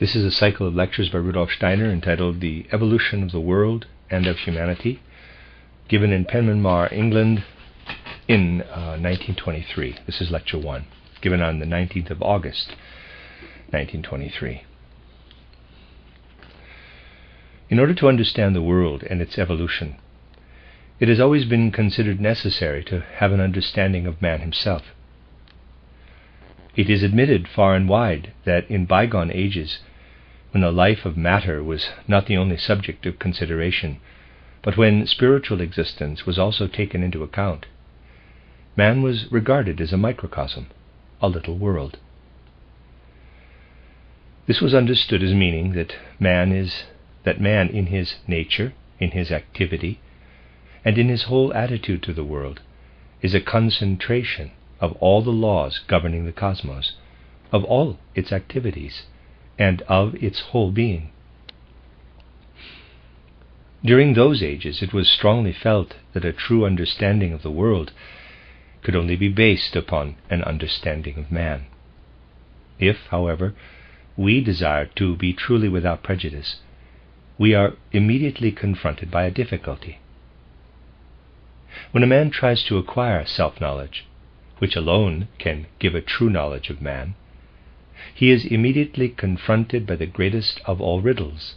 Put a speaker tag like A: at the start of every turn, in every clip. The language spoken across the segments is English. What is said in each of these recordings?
A: This is a cycle of lectures by Rudolph Steiner entitled The Evolution of the World and of Humanity, given in Penmaenmawr, England in 1923. This is lecture 1, given on the 19th of August, 1923. In order to understand the world and its evolution, it has always been considered necessary to have an understanding of man himself. It is admitted far and wide that in bygone ages, when the life of matter was not the only subject of consideration, but when spiritual existence was also taken into account, man was regarded as a microcosm, a little world. This was understood as meaning that man in his nature, in his activity, and in his whole attitude to the world, is a concentration of all the laws governing the cosmos, of all its activities, and of its whole being. During those ages, it was strongly felt that a true understanding of the world could only be based upon an understanding of man. If, however, we desire to be truly without prejudice, we are immediately confronted by a difficulty. When a man tries to acquire self-knowledge, which alone can give a true knowledge of man, he is immediately confronted by the greatest of all riddles,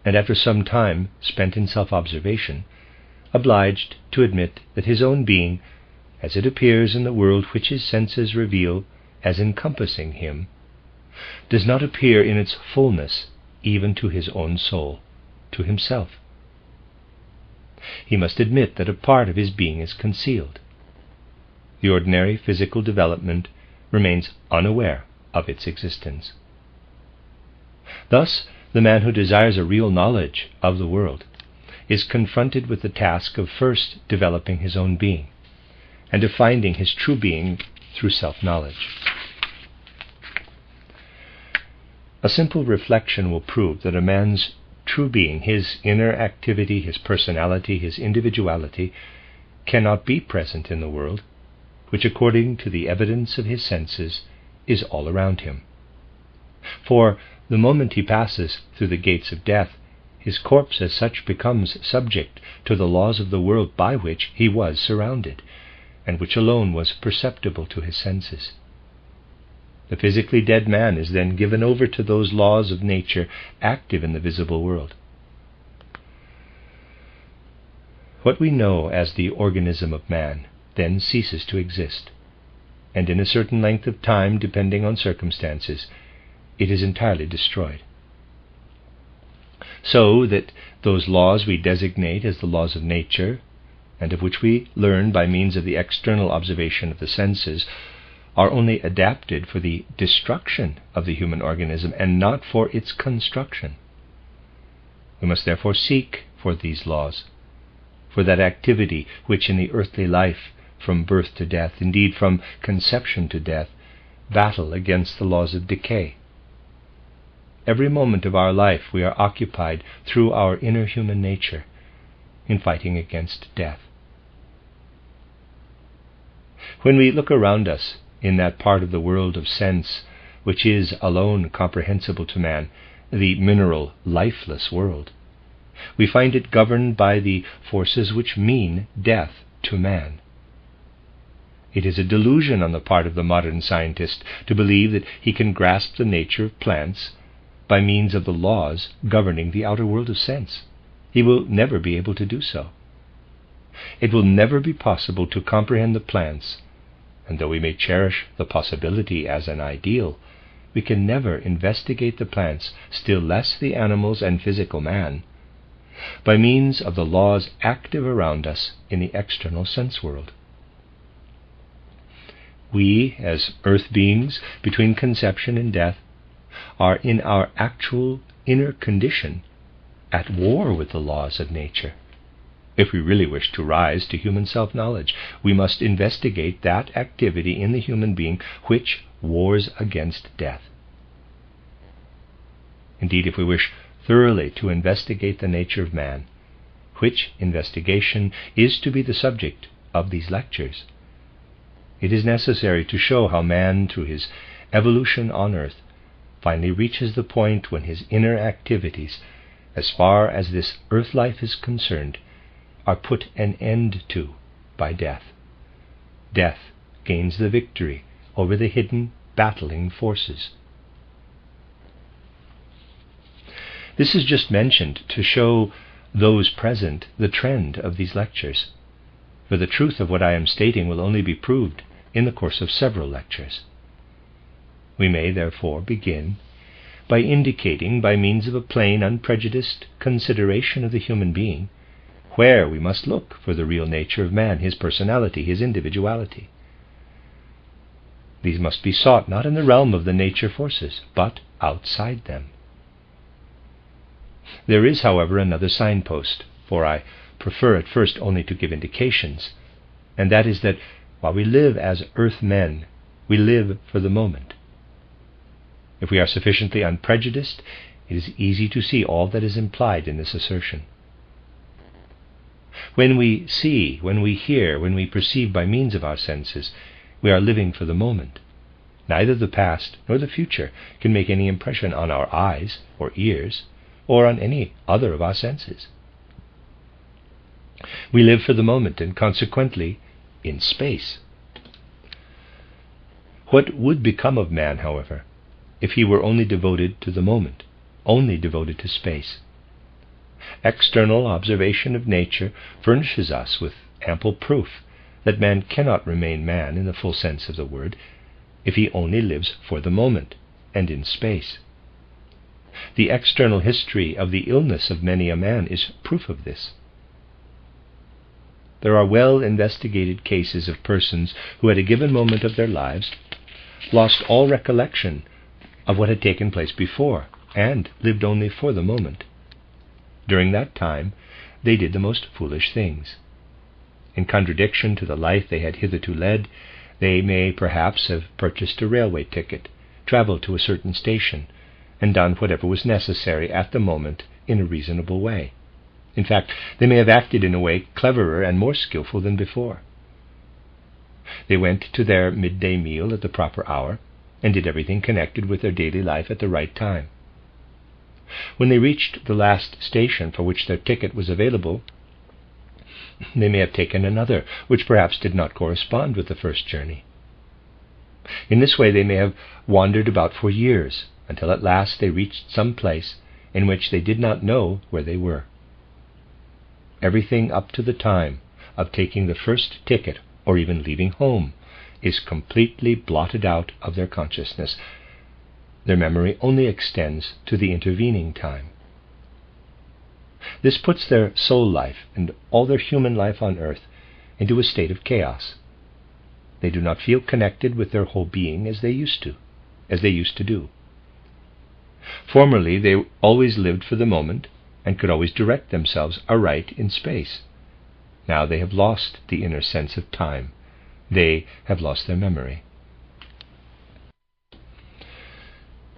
A: and after some time spent in self-observation, obliged to admit that his own being, as it appears in the world which his senses reveal as encompassing him, does not appear in its fullness even to his own soul, to himself. He must admit that a part of his being is concealed. The ordinary physical development remains unaware of its existence. Thus, the man who desires a real knowledge of the world is confronted with the task of first developing his own being, and of finding his true being through self-knowledge. A simple reflection will prove that a man's true being, his inner activity, his personality, his individuality, cannot be present in the world, which, according to the evidence of his senses, is all around him. For the moment he passes through the gates of death, his corpse as such becomes subject to the laws of the world by which he was surrounded, and which alone was perceptible to his senses. The physically dead man is then given over to those laws of nature active in the visible world. What we know as the organism of man then ceases to exist, and in a certain length of time, depending on circumstances, it is entirely destroyed. So that those laws we designate as the laws of nature, and of which we learn by means of the external observation of the senses, are only adapted for the destruction of the human organism and not for its construction. We must therefore seek for these laws, for that activity which in the earthly life, from birth to death, indeed from conception to death, battle against the laws of decay. Every moment of our life we are occupied through our inner human nature in fighting against death. When we look around us in that part of the world of sense which is alone comprehensible to man, the mineral, lifeless world, we find it governed by the forces which mean death to man. It is a delusion on the part of the modern scientist to believe that he can grasp the nature of plants by means of the laws governing the outer world of sense. He will never be able to do so. It will never be possible to comprehend the plants, and though we may cherish the possibility as an ideal, we can never investigate the plants, still less the animals and physical man, by means of the laws active around us in the external sense world. We, as earth beings, between conception and death, are in our actual inner condition at war with the laws of nature. If we really wish to rise to human self-knowledge, we must investigate that activity in the human being which wars against death. Indeed, if we wish thoroughly to investigate the nature of man, which investigation is to be the subject of these lectures, it is necessary to show how man, through his evolution on earth, finally reaches the point when his inner activities, as far as this earth life is concerned, are put an end to by death. Death gains the victory over the hidden battling forces. This is just mentioned to show those present the trend of these lectures, for the truth of what I am stating will only be proved in the course of several lectures. We may therefore begin by indicating, by means of a plain, unprejudiced consideration of the human being, where we must look for the real nature of man, his personality, his individuality. These must be sought not in the realm of the nature forces, but outside them. There is, however, another signpost, for I prefer at first only to give indications, and that is that while we live as earth men, we live for the moment. If we are sufficiently unprejudiced, it is easy to see all that is implied in this assertion. When we see, when we hear, when we perceive by means of our senses, we are living for the moment. Neither the past nor the future can make any impression on our eyes or ears, or on any other of our senses. We live for the moment, and consequently in space. What would become of man, however, if he were only devoted to the moment, only devoted to space? External observation of nature furnishes us with ample proof that man cannot remain man in the full sense of the word if he only lives for the moment and in space. The external history of the illness of many a man is proof of this. There are well-investigated cases of persons who at a given moment of their lives lost all recollection of what had taken place before, and lived only for the moment. During that time, they did the most foolish things. In contradiction to the life they had hitherto led, they may perhaps have purchased a railway ticket, travelled to a certain station, and done whatever was necessary at the moment in a reasonable way. In fact, they may have acted in a way cleverer and more skillful than before. They went to their midday meal at the proper hour, and did everything connected with their daily life at the right time. When they reached the last station for which their ticket was available, they may have taken another, which perhaps did not correspond with the first journey. In this way they may have wandered about for years, until at last they reached some place in which they did not know where they were. Everything up to the time of taking the first ticket, or even leaving home, is completely blotted out of their consciousness. Their memory only extends to the intervening time. This puts their soul life and all their human life on earth into a state of chaos. They do not feel connected with their whole being as they used to do. Formerly they always lived for the moment and could always direct themselves aright in space. Now they have lost the inner sense of time. They have lost their memory.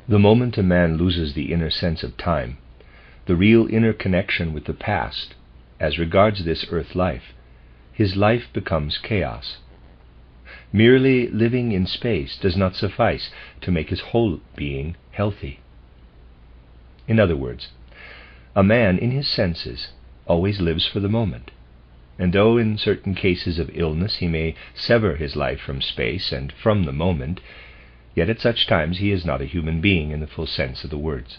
A: The moment a man loses the inner sense of time, the real inner connection with the past, as regards this earth life, his life becomes chaos. Merely living in space does not suffice to make his whole being healthy. In other words, a man in his senses always lives for the moment, and though in certain cases of illness he may sever his life from space and from the moment, yet at such times he is not a human being in the full sense of the words.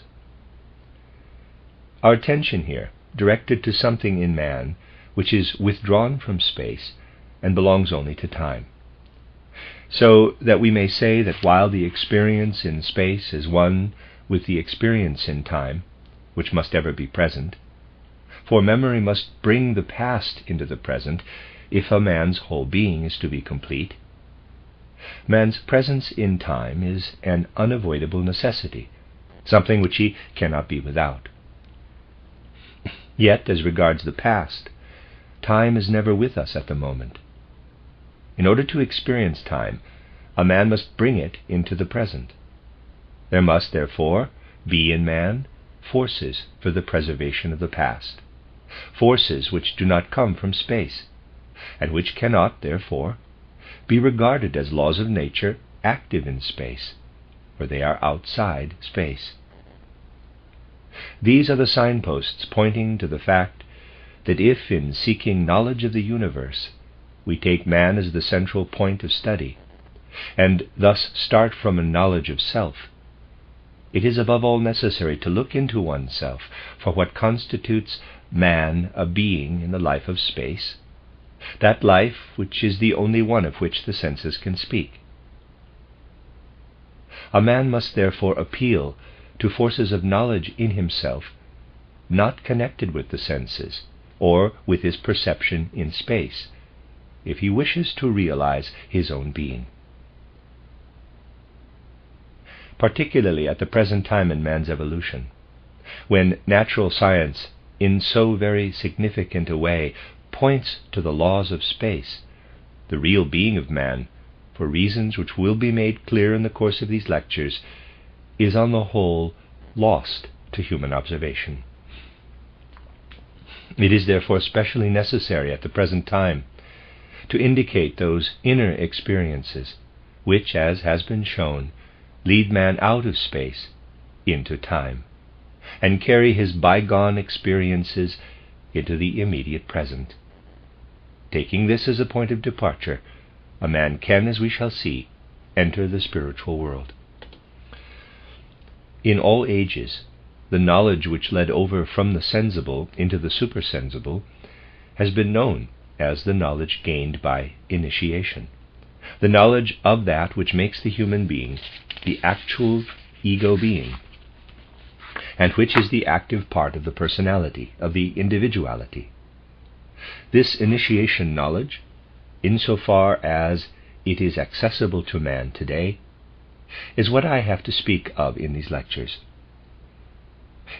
A: Our attention here, directed to something in man which is withdrawn from space and belongs only to time, so that we may say that while the experience in space is one with the experience in time, which must ever be present, for memory must bring the past into the present if a man's whole being is to be complete, man's presence in time is an unavoidable necessity, something which he cannot be without. Yet, as regards the past, time is never with us at the moment. In order to experience time, a man must bring it into the present. There must, therefore, be in man forces for the preservation of the past, forces which do not come from space, and which cannot, therefore, be regarded as laws of nature active in space, for they are outside space. These are the signposts pointing to the fact that if, in seeking knowledge of the universe, we take man as the central point of study, and thus start from a knowledge of self, it is above all necessary to look into oneself for what constitutes man a being in the life of space, that life which is the only one of which the senses can speak. A man must therefore appeal to forces of knowledge in himself, not connected with the senses, or with his perception in space, if he wishes to realize his own being. Particularly at the present time in man's evolution, when natural science in so very significant a way points to the laws of space, the real being of man, for reasons which will be made clear in the course of these lectures, is on the whole lost to human observation. It is therefore specially necessary at the present time to indicate those inner experiences which, as has been shown, lead man out of space into time, and carry his bygone experiences into the immediate present. Taking this as a point of departure, a man can, as we shall see, enter the spiritual world. In all ages, the knowledge which led over from the sensible into the supersensible has been known as the knowledge gained by initiation, the knowledge of that which makes the human being the actual ego being, and which is the active part of the personality, of the individuality. This initiation knowledge, insofar as it is accessible to man today, is what I have to speak of in these lectures.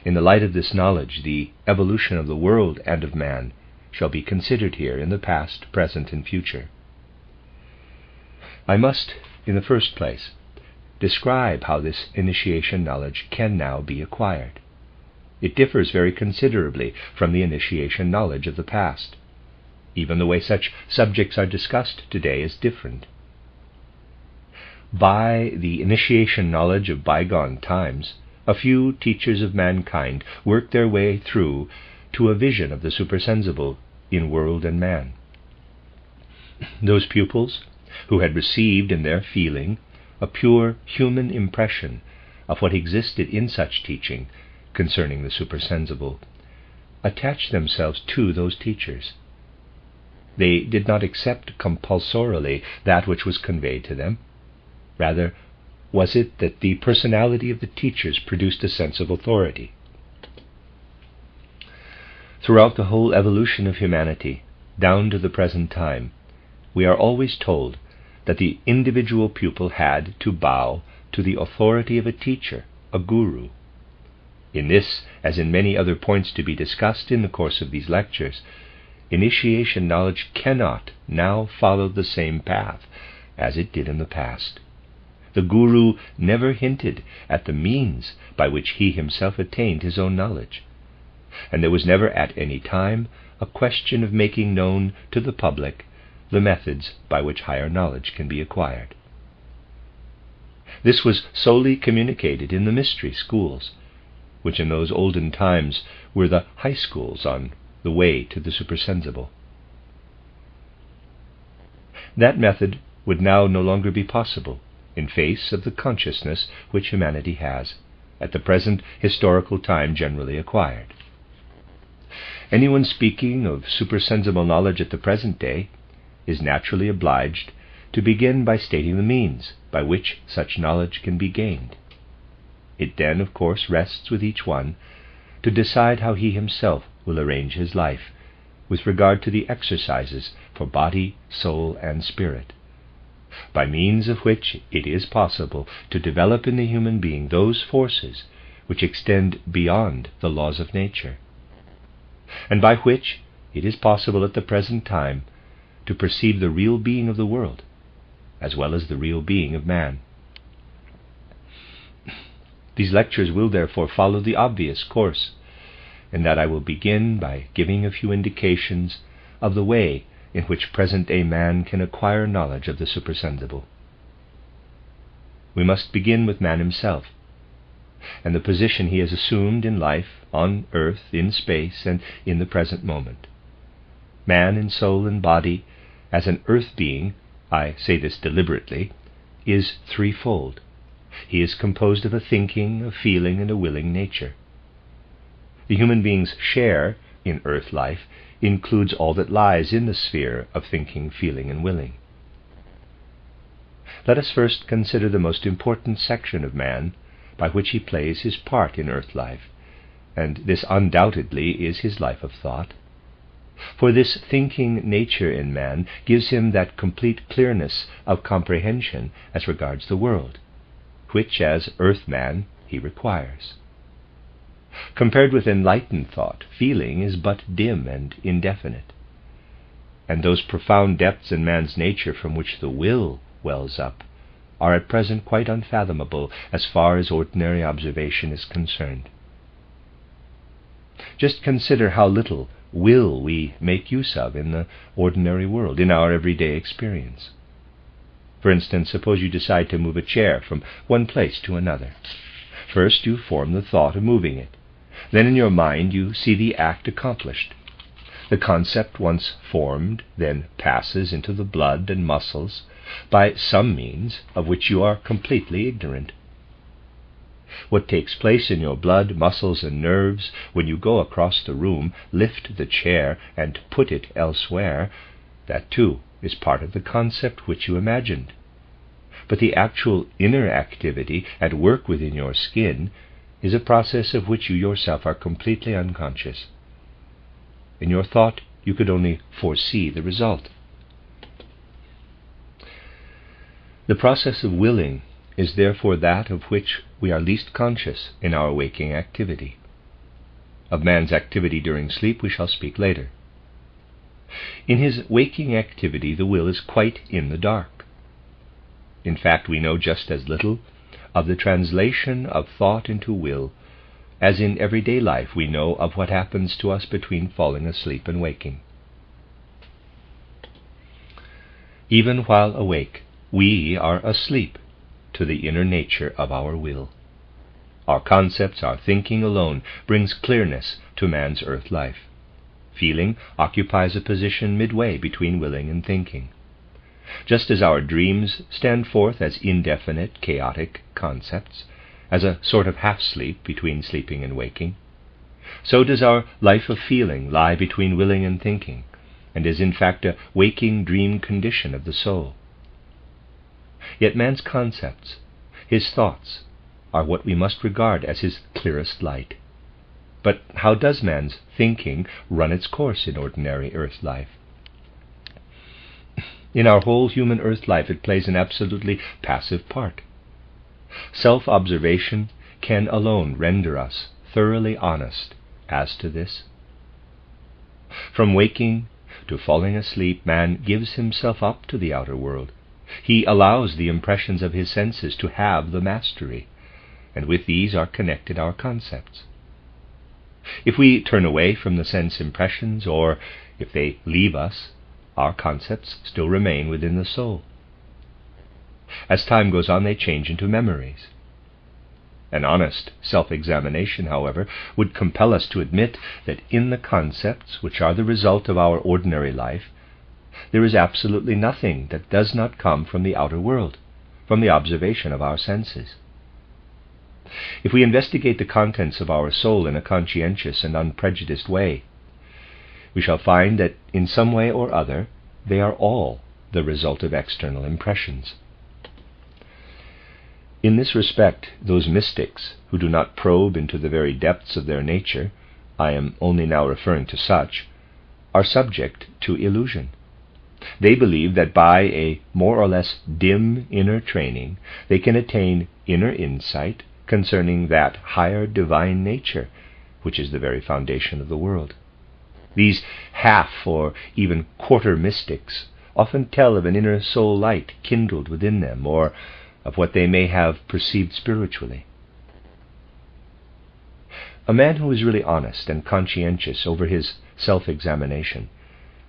A: In the light of this knowledge, the evolution of the world and of man shall be considered here in the past, present, and future. I must, in the first place, describe how this initiation knowledge can now be acquired. It differs very considerably from the initiation knowledge of the past. Even the way such subjects are discussed today is different. By the initiation knowledge of bygone times, a few teachers of mankind worked their way through to a vision of the supersensible in world and man. Those pupils who had received in their feeling a pure human impression of what existed in such teaching concerning the supersensible attached themselves to those teachers. They did not accept compulsorily that which was conveyed to them. Rather, was it that the personality of the teachers produced a sense of authority. Throughout the whole evolution of humanity, down to the present time, we are always told that the individual pupil had to bow to the authority of a teacher, a guru. In this, as in many other points to be discussed in the course of these lectures, initiation knowledge cannot now follow the same path as it did in the past. The guru never hinted at the means by which he himself attained his own knowledge, and there was never at any time a question of making known to the public the methods by which higher knowledge can be acquired. This was solely communicated in the mystery schools, which in those olden times were the high schools on the way to the supersensible. That method would now no longer be possible in face of the consciousness which humanity has, at the present historical time, generally acquired. Anyone speaking of supersensible knowledge at the present day is naturally obliged to begin by stating the means by which such knowledge can be gained. It then, of course, rests with each one to decide how he himself will arrange his life with regard to the exercises for body, soul, and spirit, by means of which it is possible to develop in the human being those forces which extend beyond the laws of nature, and by which it is possible at the present time to perceive the real being of the world, as well as the real being of man. These lectures will therefore follow the obvious course, in that I will begin by giving a few indications of the way in which present-day man can acquire knowledge of the supersensible. we must begin with man himself, and the position he has assumed in life, on earth, in space, and in the present moment. Man in soul and body, as an earth being, I say this deliberately, is threefold. He is composed of a thinking, a feeling, and a willing nature. The human being's share in earth life includes all that lies in the sphere of thinking, feeling, and willing. Let us first consider the most important section of man by which he plays his part in earth life, and this undoubtedly is his life of thought. For this thinking nature in man gives him that complete clearness of comprehension as regards the world, which as earth-man he requires. Compared with enlightened thought, feeling is but dim and indefinite, and those profound depths in man's nature from which the will wells up are at present quite unfathomable as far as ordinary observation is concerned. Just consider how little will we make use of in the ordinary world, in our everyday experience. For instance, suppose you decide to move a chair from one place to another. First you form the thought of moving it. Then in your mind you see the act accomplished. The concept once formed then passes into the blood and muscles by some means of which you are completely ignorant. What takes place in your blood, muscles, and nerves when you go across the room, lift the chair, and put it elsewhere, that too is part of the concept which you imagined. But the actual inner activity at work within your skin is a process of which you yourself are completely unconscious. In your thought, you could only foresee the result. The process of willing is therefore that of which we are least conscious in our waking activity. Of man's activity during sleep we shall speak later. In his waking activity the will is quite in the dark. In fact, we know just as little of the translation of thought into will as in everyday life we know of what happens to us between falling asleep and waking. Even while awake, we are asleep to the inner nature of our will. Our concepts, our thinking alone brings clearness to man's earth life. Feeling occupies a position midway between willing and thinking. Just as our dreams stand forth as indefinite, chaotic concepts, as a sort of half-sleep between sleeping and waking, so does our life of feeling lie between willing and thinking, and is in fact a waking dream condition of the soul. Yet man's concepts, his thoughts, are what we must regard as his clearest light. But how does man's thinking run its course in ordinary earth life? In our whole human earth life it plays an absolutely passive part. Self-observation can alone render us thoroughly honest as to this. From waking to falling asleep, man gives himself up to the outer world. He allows the impressions of his senses to have the mastery, and with these are connected our concepts. If we turn away from the sense impressions, or if they leave us, our concepts still remain within the soul. As time goes on, they change into memories. An honest self-examination, however, would compel us to admit that in the concepts which are the result of our ordinary life, there is absolutely nothing that does not come from the outer world, from the observation of our senses. If we investigate the contents of our soul in a conscientious and unprejudiced way, we shall find that in some way or other they are all the result of external impressions. In this respect, those mystics who do not probe into the very depths of their nature, I am only now referring to such, are subject to illusion. They believe that by a more or less dim inner training they can attain inner insight concerning that higher divine nature which is the very foundation of the world. These half or even quarter mystics often tell of an inner soul light kindled within them, or of what they may have perceived spiritually. A man who is really honest and conscientious over his self-examination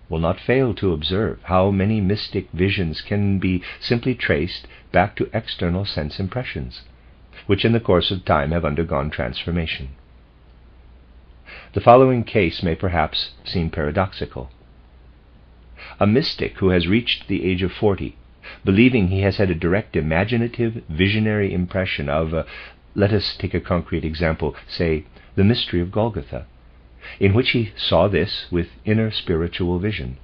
A: will not fail to observe how many mystic visions can be simply traced back to external sense impressions, which in the course of time have undergone transformation. The following case may perhaps seem paradoxical. A mystic who has reached the age of 40, believing he has had a direct imaginative, visionary impression of, let us take a concrete example, say, the mystery of Golgotha, in which he saw this with inner spiritual vision,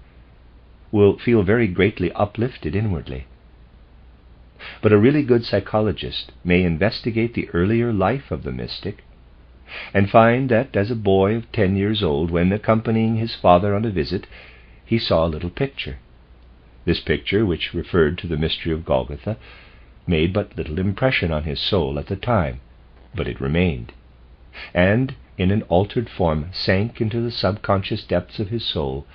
A: will feel very greatly uplifted inwardly. But a really good psychologist may investigate the earlier life of the mystic and find that as a boy of 10 years old, when accompanying his father on a visit, he saw a little picture. This picture, which referred to the mystery of Golgotha, made but little impression on his soul at the time, but it remained, and in an altered form sank into the subconscious depths of his soul,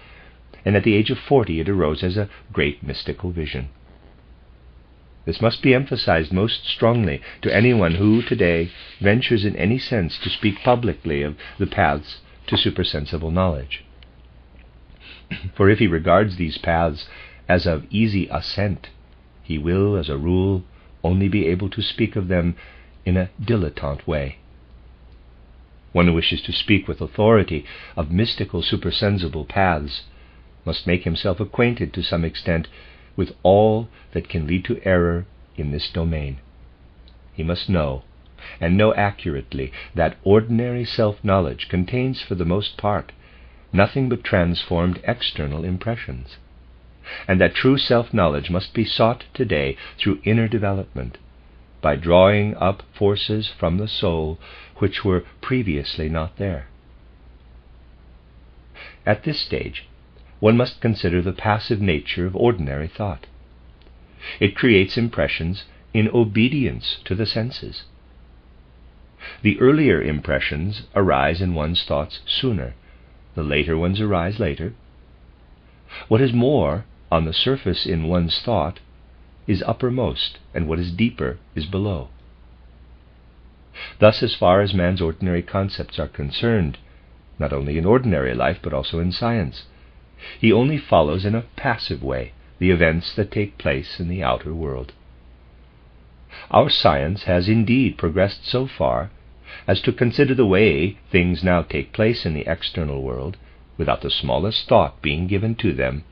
A: and at the age of 40 it arose as a great mystical vision. This must be emphasized most strongly to anyone who today ventures in any sense to speak publicly of the paths to supersensible knowledge. For if he regards these paths as of easy ascent, he will, as a rule, only be able to speak of them in a dilettante way. One who wishes to speak with authority of mystical supersensible paths must make himself acquainted to some extent with all that can lead to error in this domain. He must know, and know accurately, that ordinary self-knowledge contains for the most part nothing but transformed external impressions, and that true self-knowledge must be sought today through inner development, by drawing up forces from the soul which were previously not there. At this stage, one must consider the passive nature of ordinary thought. It creates impressions in obedience to the senses. The earlier impressions arise in one's thoughts sooner, the later ones arise later. What is more on the surface in one's thought is uppermost, and what is deeper is below. Thus, as far as man's ordinary concepts are concerned, not only in ordinary life but also in science, he only follows in a passive way the events that take place in the outer world. Our science has indeed progressed so far as to consider the way things now take place in the external world, without the smallest thought being given to them,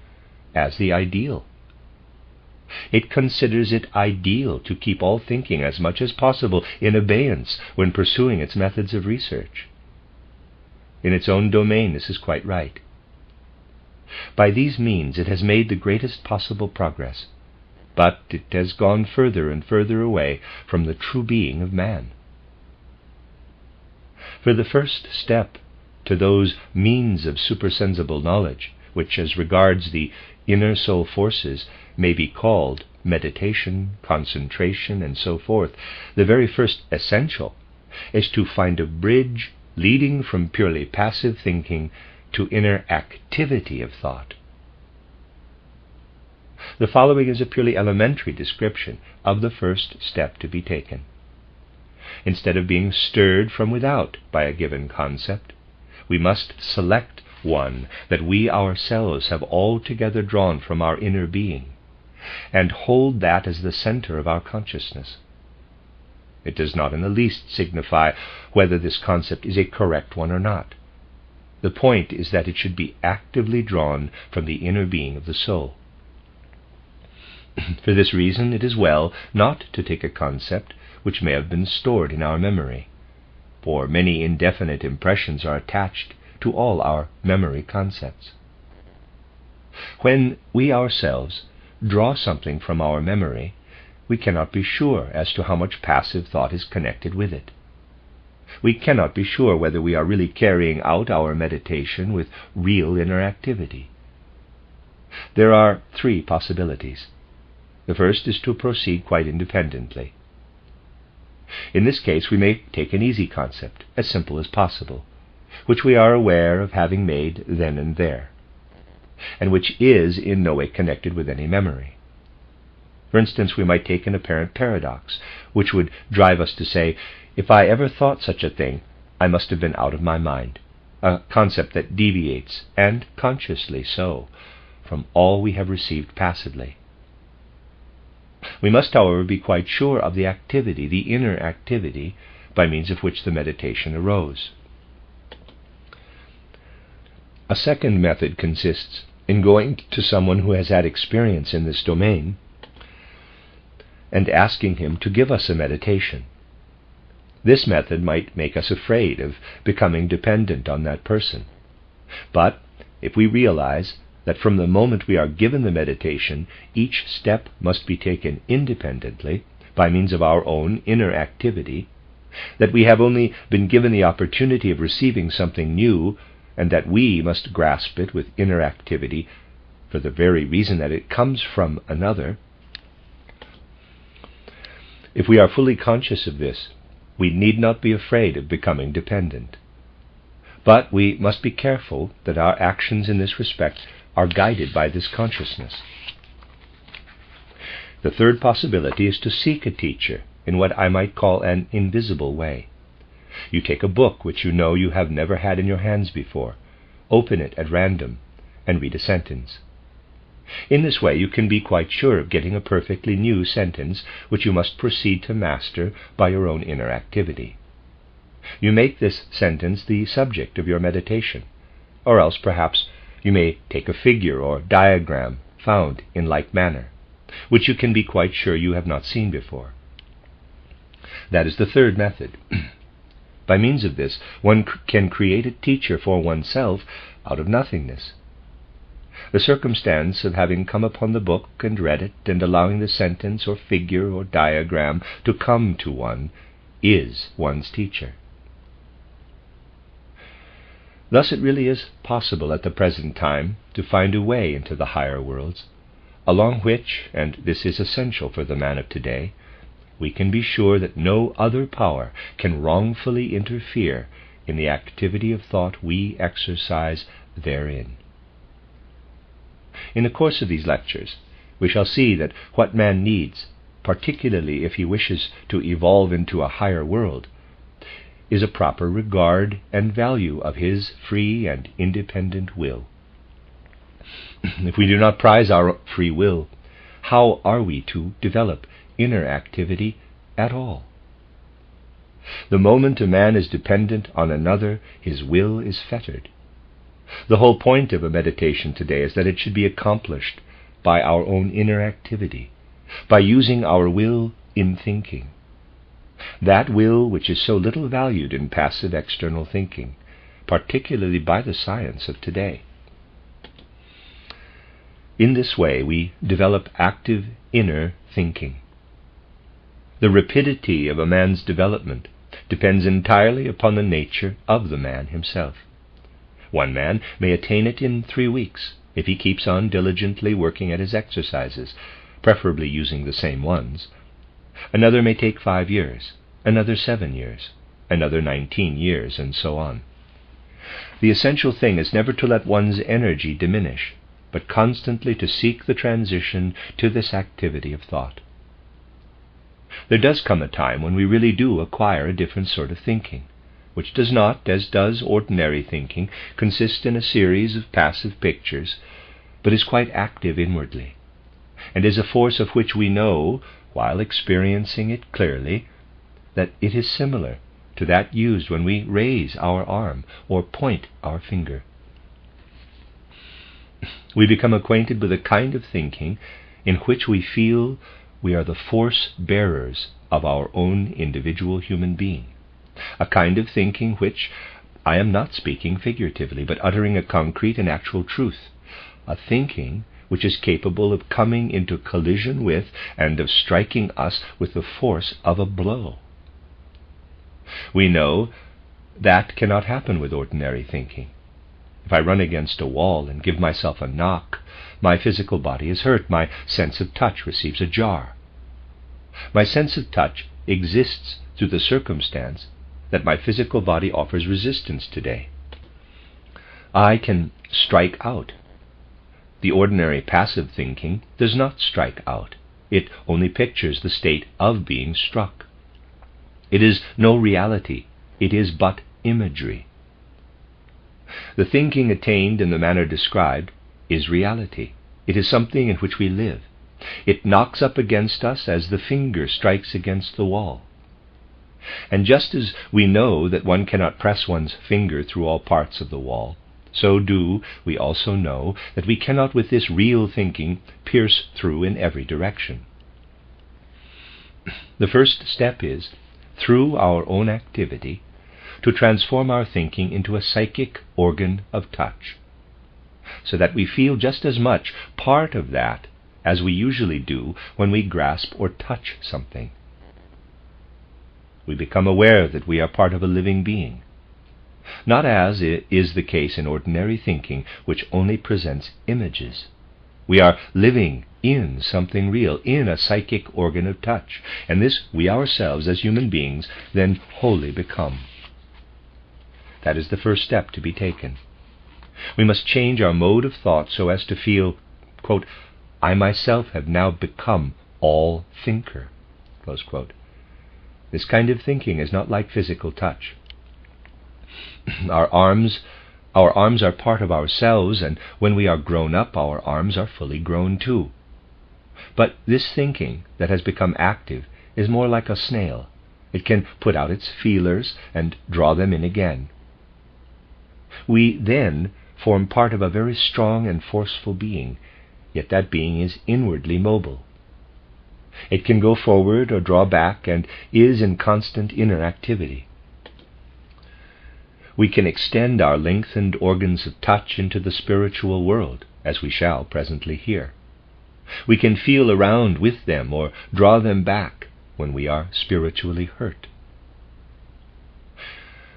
A: as the ideal. It considers it ideal to keep all thinking as much as possible in abeyance when pursuing its methods of research. In its own domain, this is quite right. By these means it has made the greatest possible progress, but it has gone further and further away from the true being of man. For the first step to those means of supersensible knowledge, which as regards the inner soul forces may be called meditation, concentration, and so forth, the very first essential is to find a bridge leading from purely passive thinking to inner activity of thought. The following is a purely elementary description of the first step to be taken. Instead of being stirred from without by a given concept, we must select one that we ourselves have altogether drawn from our inner being, and hold that as the center of our consciousness. It does not in the least signify whether this concept is a correct one or not. The point is that it should be actively drawn from the inner being of the soul. For this reason, it is well not to take a concept which may have been stored in our memory, for many indefinite impressions are attached to all our memory concepts. When we ourselves draw something from our memory, we cannot be sure as to how much passive thought is connected with it. We cannot be sure whether we are really carrying out our meditation with real inner activity. There are 3 possibilities. The first is to proceed quite independently. In this case, we may take an easy concept, as simple as possible, which we are aware of having made then and there, and which is in no way connected with any memory. For instance, we might take an apparent paradox, which would drive us to say, if I ever thought such a thing, I must have been out of my mind. a concept that deviates, and consciously so, from all we have received passively. We must, however, be quite sure of the activity, the inner activity, by means of which the meditation arose. A second method consists in going to someone who has had experience in this domain and asking him to give us a meditation. This method might make us afraid of becoming dependent on that person. But if we realize that from the moment we are given the meditation, each step must be taken independently by means of our own inner activity, that we have only been given the opportunity of receiving something new, and that we must grasp it with inner activity for the very reason that it comes from another, if we are fully conscious of this, we need not be afraid of becoming dependent. But we must be careful that our actions in this respect are guided by this consciousness. The third possibility is to seek a teacher in what I might call an invisible way. You take a book which you know you have never had in your hands before, open it at random, and read a sentence. In this way you can be quite sure of getting a perfectly new sentence which you must proceed to master by your own inner activity. You make this sentence the subject of your meditation, or else perhaps you may take a figure or diagram found in like manner, which you can be quite sure you have not seen before. That is the third method. By means of this, one can create a teacher for oneself out of nothingness. The circumstance of having come upon the book and read it, and allowing the sentence or figure or diagram to come to one, is one's teacher. Thus it really is possible at the present time to find a way into the higher worlds, along which, and this is essential for the man of today, we can be sure that no other power can wrongfully interfere in the activity of thought we exercise therein. In the course of these lectures, we shall see that what man needs, particularly if he wishes to evolve into a higher world, is a proper regard and value of his free and independent will. If we do not prize our free will, how are we to develop inner activity at all? The moment a man is dependent on another, his will is fettered. The whole point of a meditation today is that it should be accomplished by our own inner activity, by using our will in thinking. That will which is so little valued in passive external thinking, particularly by the science of today. In this way we develop active inner thinking. The rapidity of a man's development depends entirely upon the nature of the man himself. One man may attain it in 3 weeks, if he keeps on diligently working at his exercises, preferably using the same ones. Another may take 5 years, another 7 years, another 19 years, and so on. The essential thing is never to let one's energy diminish, but constantly to seek the transition to this activity of thought. There does come a time when we really do acquire a different sort of thinking, which does not, as does ordinary thinking, consist in a series of passive pictures, but is quite active inwardly, and is a force of which we know, while experiencing it clearly, that it is similar to that used when we raise our arm or point our finger. We become acquainted with a kind of thinking in which we feel we are the force bearers of our own individual human being, a kind of thinking which, I am not speaking figuratively, but uttering a concrete and actual truth, a thinking which is capable of coming into collision with and of striking us with the force of a blow. We know that cannot happen with ordinary thinking. If I run against a wall and give myself a knock, my physical body is hurt, my sense of touch receives a jar. My sense of touch exists through the circumstance that my physical body offers resistance today. I can strike out. The ordinary passive thinking does not strike out. It only pictures the state of being struck. It is no reality. It is but imagery. The thinking attained in the manner described is reality. It is something in which we live. It knocks up against us as the finger strikes against the wall. And just as we know that one cannot press one's finger through all parts of the wall, so do we also know that we cannot with this real thinking pierce through in every direction. The first step is, through our own activity, to transform our thinking into a psychic organ of touch, so that we feel just as much part of that as we usually do when we grasp or touch something. We become aware that we are part of a living being, not as is the case in ordinary thinking, which only presents images. We are living in something real, in a psychic organ of touch, and this we ourselves as human beings then wholly become. That is the first step to be taken. We must change our mode of thought so as to feel, quote, I myself have now become all thinker, close quote. This kind of thinking is not like physical touch. Our arms are part of ourselves, and when we are grown up, our arms are fully grown too. But this thinking that has become active is more like a snail. It can put out its feelers and draw them in again. We then form part of a very strong and forceful being, yet that being is inwardly mobile. It can go forward or draw back and is in constant inner activity. We can extend our lengthened organs of touch into the spiritual world, as we shall presently hear. We can feel around with them or draw them back when we are spiritually hurt.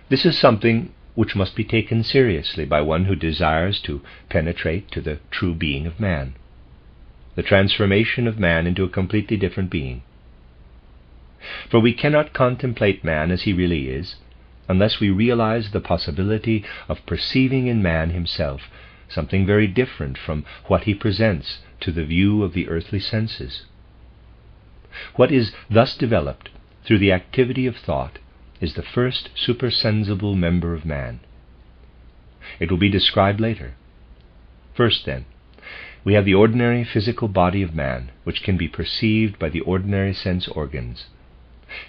A: This is something which must be taken seriously by one who desires to penetrate to the true being of man, the transformation of man into a completely different being. For we cannot contemplate man as he really is unless we realize the possibility of perceiving in man himself something very different from what he presents to the view of the earthly senses. What is thus developed through the activity of thought is the first supersensible member of man. It will be described later. First, then, we have the ordinary physical body of man, which can be perceived by the ordinary sense organs,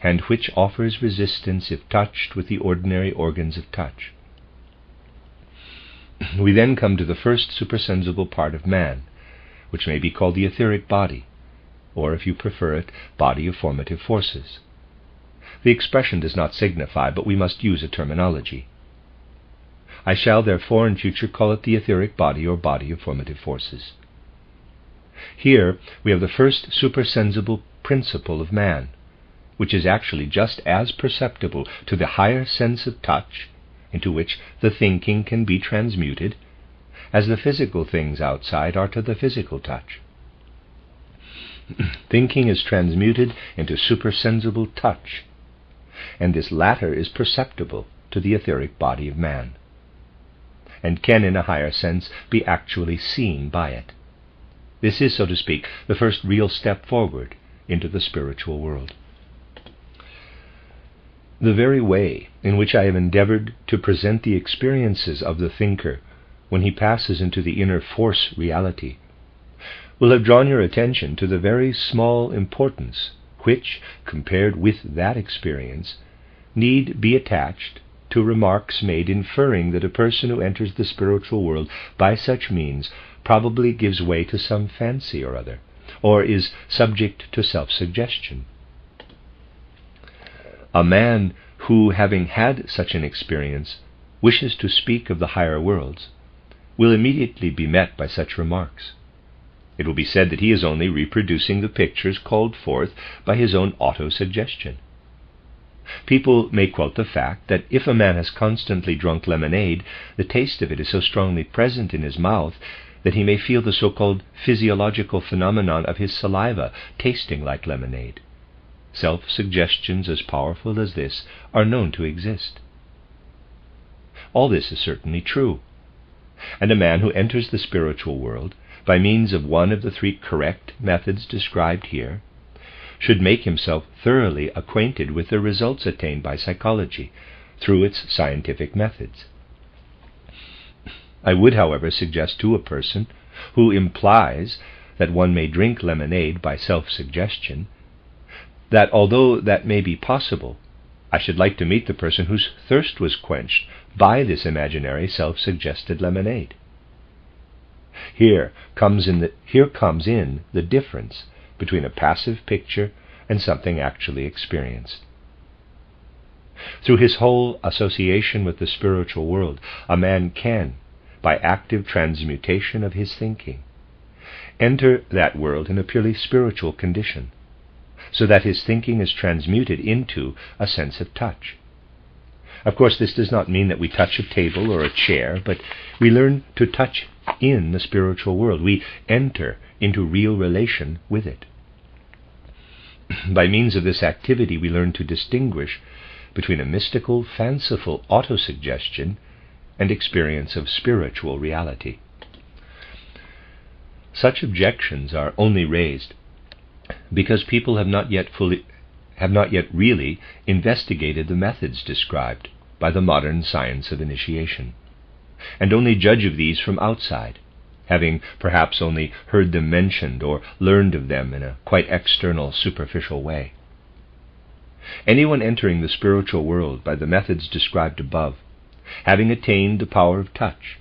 A: and which offers resistance if touched with the ordinary organs of touch. We then come to the first supersensible part of man, which may be called the etheric body, or, if you prefer it, body of formative forces. The expression does not signify, but we must use a terminology. I shall therefore in future call it the etheric body or body of formative forces. Here we have the first supersensible principle of man, which is actually just as perceptible to the higher sense of touch, into which the thinking can be transmuted, as the physical things outside are to the physical touch. Thinking is transmuted into supersensible touch, and this latter is perceptible to the etheric body of man, and can in a higher sense be actually seen by it. This is, so to speak, the first real step forward into the spiritual world. The very way in which I have endeavored to present the experiences of the thinker when he passes into the inner force reality will have drawn your attention to the very small importance which, compared with that experience, need be attached to remarks made inferring that a person who enters the spiritual world by such means probably gives way to some fancy or other, or is subject to self-suggestion. A man who, having had such an experience, wishes to speak of the higher worlds, will immediately be met by such remarks. It will be said that he is only reproducing the pictures called forth by his own auto-suggestion. People may quote the fact that if a man has constantly drunk lemonade, the taste of it is so strongly present in his mouth that he may feel the so-called physiological phenomenon of his saliva tasting like lemonade. Self-suggestions as powerful as this are known to exist. All this is certainly true, and a man who enters the spiritual world by means of one of the three correct methods described here should make himself thoroughly acquainted with the results attained by psychology through its scientific methods. I would, however, suggest to a person who implies that one may drink lemonade by self-suggestion that although that may be possible, I should like to meet the person whose thirst was quenched by this imaginary self-suggested lemonade. Here comes in the difference between a passive picture and something actually experienced. Through his whole association with the spiritual world, a man can, by active transmutation of his thinking, enter that world in a purely spiritual condition, so that his thinking is transmuted into a sense of touch. Of course, this does not mean that we touch a table or a chair, but we learn to touch in the spiritual world. We enter into real relation with it. By means of this activity, we learn to distinguish between a mystical, fanciful autosuggestion and experience of spiritual reality. Such objections are only raised because people have not yet really investigated the methods described by the modern science of initiation, and only judge of these from outside, having perhaps only heard them mentioned or learned of them in a quite external, superficial way. Anyone entering the spiritual world by the methods described above, having attained the power of touch,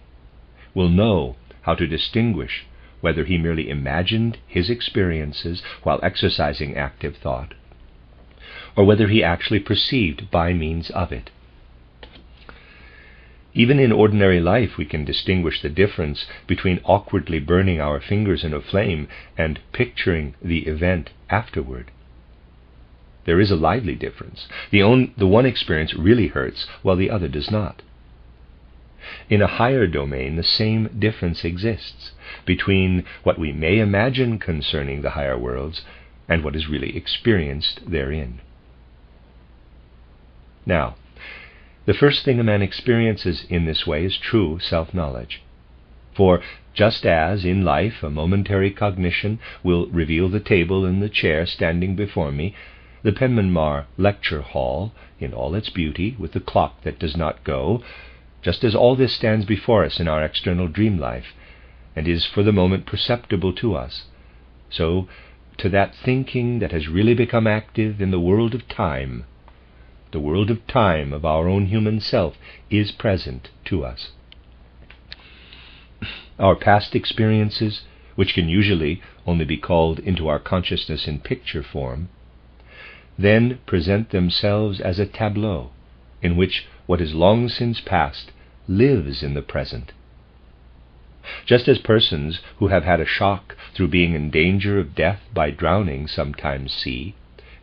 A: will know how to distinguish whether he merely imagined his experiences while exercising active thought, or whether he actually perceived by means of it. Even in ordinary life we can distinguish the difference between awkwardly burning our fingers in a flame and picturing the event afterward. There is a lively difference. The one experience really hurts, while the other does not. In a higher domain, the same difference exists between what we may imagine concerning the higher worlds and what is really experienced therein. Now, the first thing a man experiences in this way is true self-knowledge. For just as in life a momentary cognition will reveal the table and the chair standing before me, the Penmaenmawr lecture hall in all its beauty, with the clock that does not go, just as all this stands before us in our external dream life, and is for the moment perceptible to us, so to that thinking that has really become active in the world of time, the world of time of our own human self is present to us. Our past experiences, which can usually only be called into our consciousness in picture form, then present themselves as a tableau in which what is long since past lives in the present. Just as persons who have had a shock through being in danger of death by drowning sometimes see,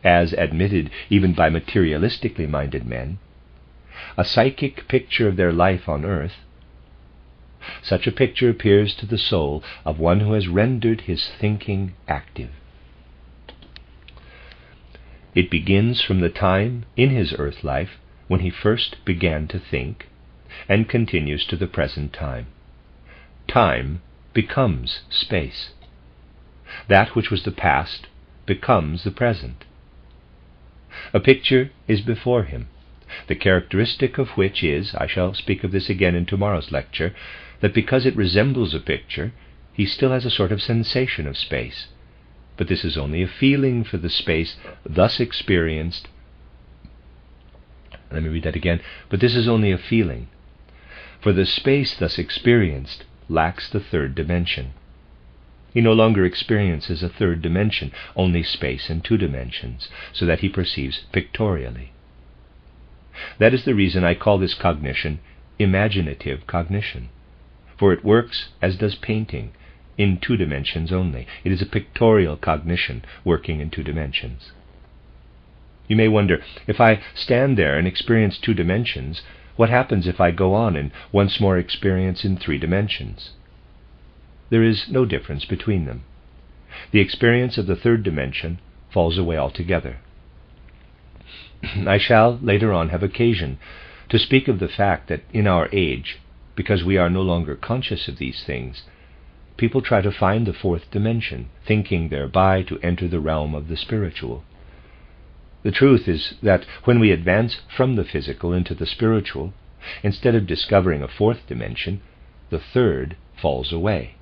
A: as admitted even by materialistically minded men, a psychic picture of their life on earth, such a picture appears to the soul of one who has rendered his thinking active. It begins from the time in his earth life when he first began to think, and continues to the present time. Time becomes space. That which was the past becomes the present. A picture is before him, the characteristic of which is, I shall speak of this again in tomorrow's lecture, that because it resembles a picture, he still has a sort of sensation of space. But this is only a feeling for the space thus experienced. Let me read that again. But this is only a feeling, for the space thus experienced lacks the third dimension. He no longer experiences a third dimension, only space in 2 dimensions, so that he perceives pictorially. That is the reason I call this cognition imaginative cognition, for it works as does painting, in 2 dimensions only. It is a pictorial cognition working in 2 dimensions. You may wonder, if I stand there and experience 2 dimensions, what happens if I go on and once more experience in 3 dimensions? There is no difference between them. The experience of the 3rd dimension falls away altogether. I shall later on have occasion to speak of the fact that in our age, because we are no longer conscious of these things, people try to find the 4th dimension, thinking thereby to enter the realm of the spiritual. The truth is that when we advance from the physical into the spiritual, instead of discovering a 4th dimension, the third falls away.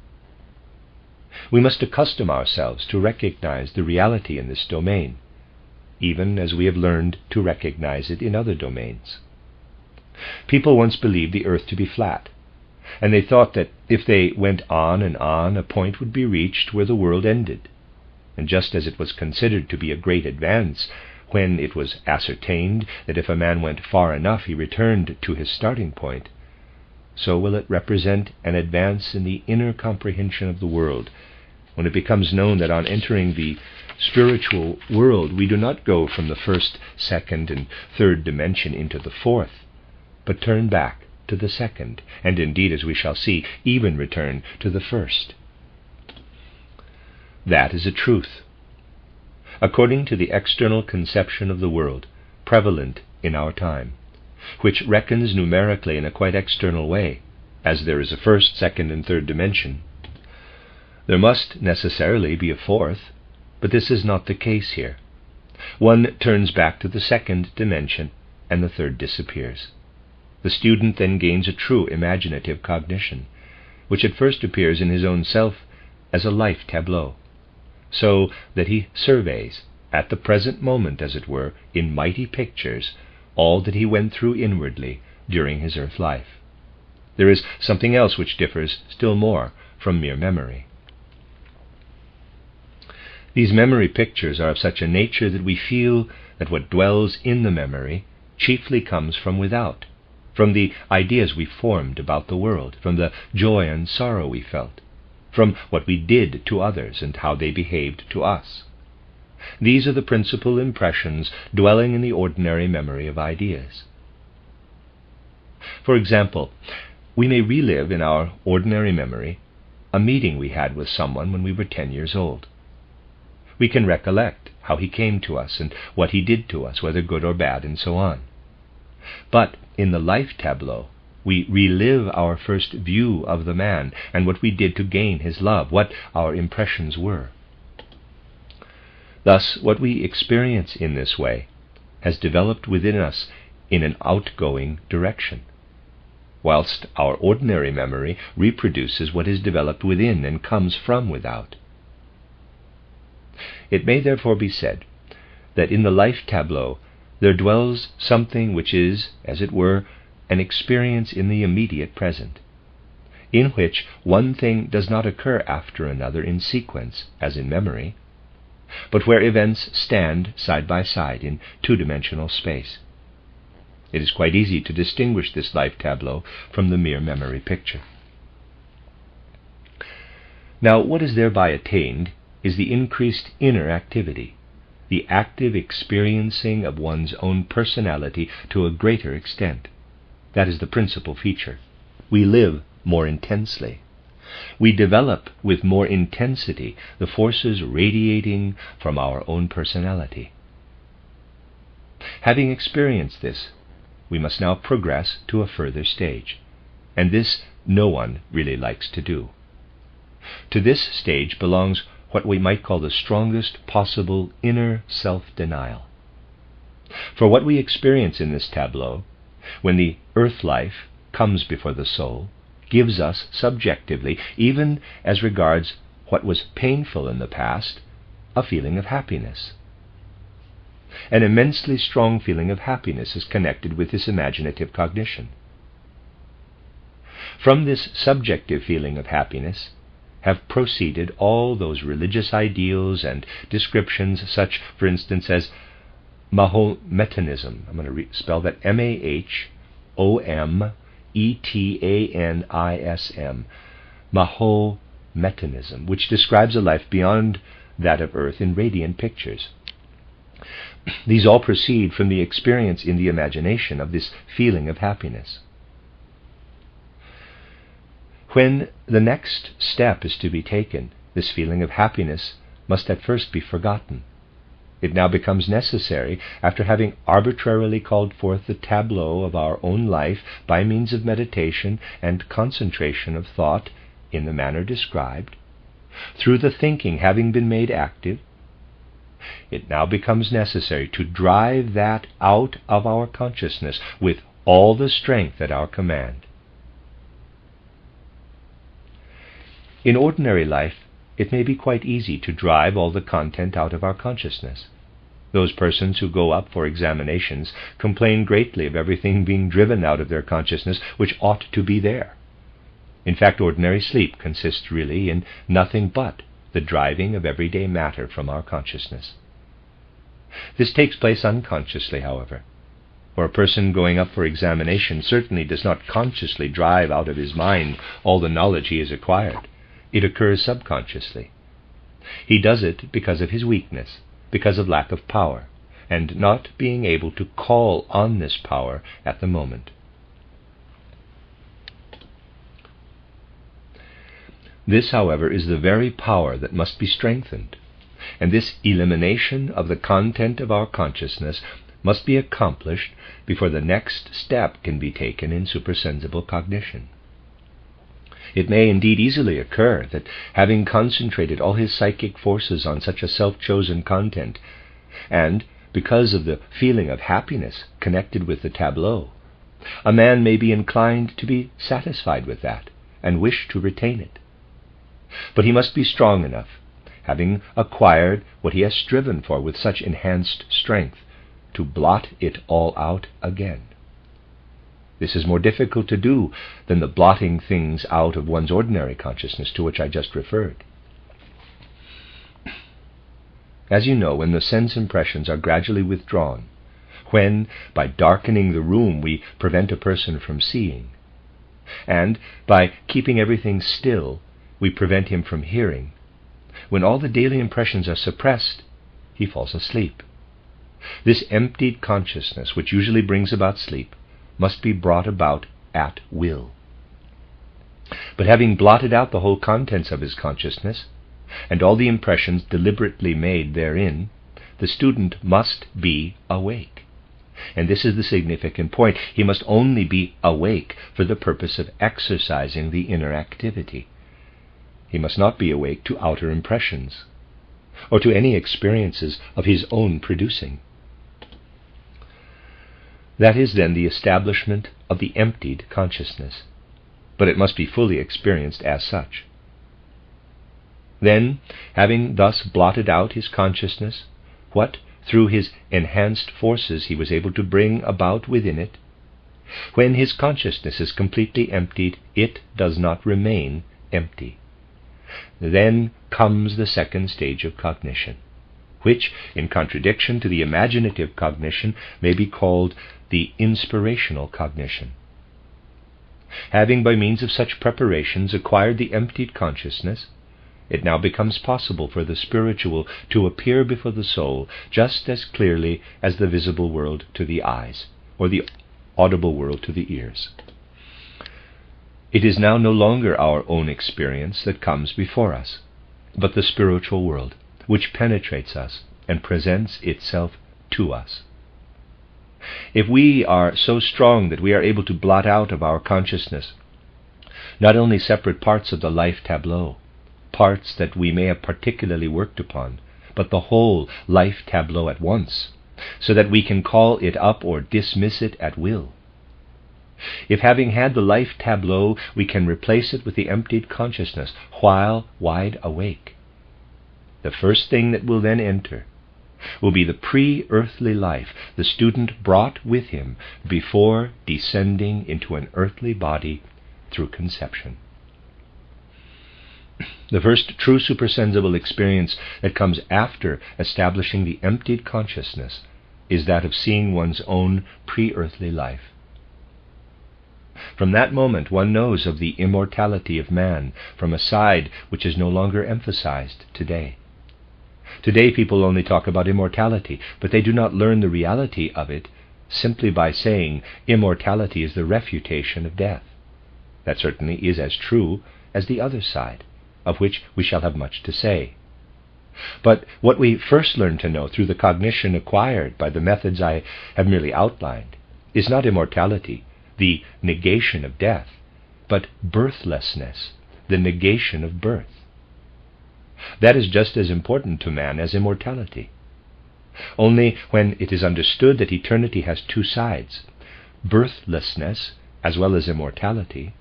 A: We must accustom ourselves to recognize the reality in this domain, even as we have learned to recognize it in other domains. People once believed the earth to be flat, and they thought that if they went on and on, a point would be reached where the world ended. And just as it was considered to be a great advance when it was ascertained that if a man went far enough he returned to his starting point, so will it represent an advance in the inner comprehension of the world when it becomes known that on entering the spiritual world we do not go from the first, second, and third dimension into the fourth, but turn back to the second, and indeed, as we shall see, even return to the first. That is a truth. According to the external conception of the world prevalent in our time, which reckons numerically in a quite external way, as there is a first, second, and third dimension, there must necessarily be a fourth, but this is not the case here. One turns back to the second dimension, and the third disappears. The student then gains a true imaginative cognition, which at first appears in his own self as a life tableau, so that he surveys, at the present moment as it were, in mighty pictures, all that he went through inwardly during his earth life. There is something else which differs still more from mere memory. These memory pictures are of such a nature that we feel that what dwells in the memory chiefly comes from without, from the ideas we formed about the world, from the joy and sorrow we felt, from what we did to others and how they behaved to us. These are the principal impressions dwelling in the ordinary memory of ideas. For example, we may relive in our ordinary memory a meeting we had with someone when we were 10 years old. We can recollect how he came to us and what he did to us, whether good or bad, and so on. But in the life tableau, we relive our first view of the man and what we did to gain his love, what our impressions were. Thus, what we experience in this way has developed within us in an outgoing direction, whilst our ordinary memory reproduces what is developed within and comes from without. It may therefore be said that in the life tableau there dwells something which is, as it were, an experience in the immediate present, in which one thing does not occur after another in sequence, as in memory, but where events stand side by side in two-dimensional space. It is quite easy to distinguish this life tableau from the mere memory picture. Now, what is thereby attained is the increased inner activity, the active experiencing of one's own personality to a greater extent. That is the principal feature. We live more intensely. We develop with more intensity the forces radiating from our own personality. Having experienced this, we must now progress to a further stage, and this no one really likes to do. To this stage belongs what we might call the strongest possible inner self-denial. For what we experience in this tableau, when the earth life comes before the soul, gives us subjectively, even as regards what was painful in the past, a feeling of happiness. An immensely strong feeling of happiness is connected with this imaginative cognition. From this subjective feeling of happiness have proceeded all those religious ideals and descriptions, such, for instance, as Mahometanism. I'm going to spell that Mahometanism, Mahometanism, which describes a life beyond that of earth in radiant pictures. These all proceed from the experience in the imagination of this feeling of happiness. When the next step is to be taken, this feeling of happiness must at first be forgotten. It now becomes necessary, after having arbitrarily called forth the tableau of our own life by means of meditation and concentration of thought in the manner described, through the thinking having been made active, it now becomes necessary to drive that out of our consciousness with all the strength at our command. In ordinary life, it may be quite easy to drive all the content out of our consciousness. Those persons who go up for examinations complain greatly of everything being driven out of their consciousness which ought to be there. In fact, ordinary sleep consists really in nothing but the driving of everyday matter from our consciousness. This takes place unconsciously, however, for a person going up for examination certainly does not consciously drive out of his mind all the knowledge he has acquired. It occurs subconsciously. He does it because of his weakness, because of lack of power, and not being able to call on this power at the moment. This, however, is the very power that must be strengthened, and this elimination of the content of our consciousness must be accomplished before the next step can be taken in supersensible cognition. It may indeed easily occur that, having concentrated all his psychic forces on such a self-chosen content, and because of the feeling of happiness connected with the tableau, a man may be inclined to be satisfied with that and wish to retain it. But he must be strong enough, having acquired what he has striven for with such enhanced strength, to blot it all out again. This is more difficult to do than the blotting things out of one's ordinary consciousness to which I just referred. As you know, when the sense impressions are gradually withdrawn, when, by darkening the room, we prevent a person from seeing, and by keeping everything still, we prevent him from hearing, when all the daily impressions are suppressed, he falls asleep. This emptied consciousness, which usually brings about sleep, must be brought about at will. But having blotted out the whole contents of his consciousness, and all the impressions deliberately made therein, the student must be awake. And this is the significant point. He must only be awake for the purpose of exercising the inner activity. He must not be awake to outer impressions, or to any experiences of his own producing. That is then the establishment of the emptied consciousness, but it must be fully experienced as such. Then, having thus blotted out his consciousness, what through his enhanced forces he was able to bring about within it, when his consciousness is completely emptied, it does not remain empty. Then comes the second stage of cognition, which, in contradiction to the imaginative cognition, may be called the inspirational cognition. Having by means of such preparations acquired the emptied consciousness, it now becomes possible for the spiritual to appear before the soul just as clearly as the visible world to the eyes, or the audible world to the ears. It is now no longer our own experience that comes before us, but the spiritual world, which penetrates us and presents itself to us. If we are so strong that we are able to blot out of our consciousness not only separate parts of the life tableau, parts that we may have particularly worked upon, but the whole life tableau at once, so that we can call it up or dismiss it at will. If having had the life tableau, we can replace it with the emptied consciousness while wide awake, the first thing that will then enter will be the pre-earthly life the student brought with him before descending into an earthly body through conception. The first true supersensible experience that comes after establishing the emptied consciousness is that of seeing one's own pre-earthly life. From that moment one knows of the immortality of man from a side which is no longer emphasized today. Today people only talk about immortality, but they do not learn the reality of it simply by saying immortality is the refutation of death. That certainly is as true as the other side, of which we shall have much to say. But what we first learn to know through the cognition acquired by the methods I have merely outlined is not immortality, the negation of death, but birthlessness, the negation of birth. That is just as important to man as immortality. Only when it is understood that eternity has two sides, birthlessness as well as immortality,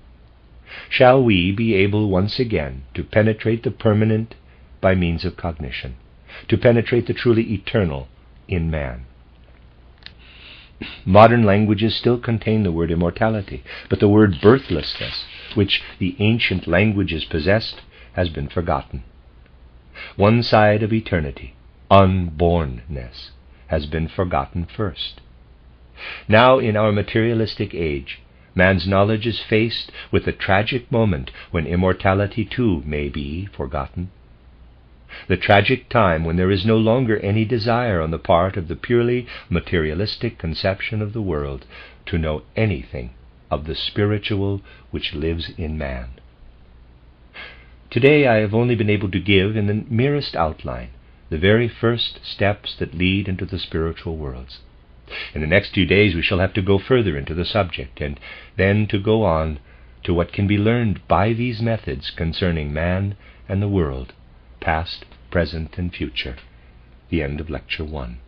A: shall we be able once again to penetrate the permanent by means of cognition, to penetrate the truly eternal in man. Modern languages still contain the word immortality, but the word birthlessness, which the ancient languages possessed, has been forgotten. One side of eternity, unbornness, has been forgotten first. Now, in our materialistic age, man's knowledge is faced with the tragic moment when immortality too may be forgotten. The tragic time when there is no longer any desire on the part of the purely materialistic conception of the world to know anything of the spiritual which lives in man. Today I have only been able to give, in the merest outline, the very first steps that lead into the spiritual worlds. In the next few days we shall have to go further into the subject, and then to go on to what can be learned by these methods concerning man and the world, past, present, and future. The end of Lecture 1.